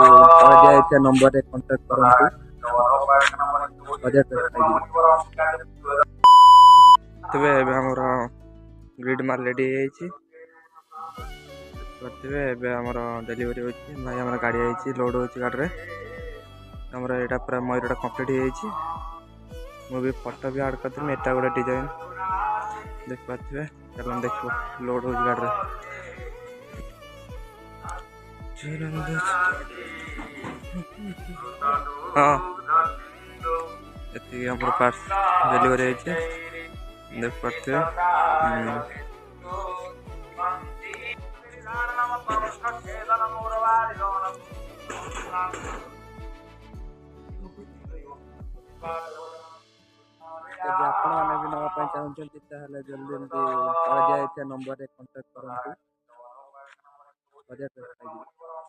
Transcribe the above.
ତଳେ ଦିଆଯାଇଥିବା ନମ୍ବରରେ କଣ୍ଟାକ୍ଟ କରନ୍ତୁ। ବଜାରରେ ଖାଇଯିବେ। ତେବେ ଏବେ ଆମର ଗ୍ରିଡ୍ ମାଲ୍ ରେଡ଼ି ହେଇଯାଇଛି। କରିଥିବେ ଏବେ ଆମର ଡେଲିଭରି ହେଉଛି। ଭାଇ ଆମର ଗାଡ଼ି ହେଇଛି, ଲୋଡ଼ ହେଉଛି ଗାଡ଼ିରେ। ଆମର ଏଇଟା ପୁରା ମୟୂରଟା କମ୍ପ୍ଲିଟ୍ ହେଇଯାଇଛି। ମୁଁ ବି ଫଟୋ ବି ଆଡ଼୍ କରିଥିଲି। ଏଇଟା ଗୋଟେ ଡିଜାଇନ୍ ଦେଖିପାରୁଥିବେ। ଚାଲନ୍ତୁ ଦେଖିବ ଲୋଡ଼ ହେଉଛି ଗାଡ଼ିରେ। ହଁ, ଏତିକି ଆମର ପାର୍ସ ଡେଲିଭରି ହେଇଛି ଦେଖିପାରୁଥିବେ। ଯଦି ଆପଣମାନେ ବି ନେବା ପାଇଁ ଚାହୁଁଛନ୍ତି ତାହେଲେ ଜଲ୍ଦି ଜଲ୍ଦି ତଳେ ଦିଆଯାଇଥିବା ନମ୍ବରରେ କଣ୍ଟାକ୍ଟ କରନ୍ତୁ। ବଜାରରେ ଖାଇଯିବେ।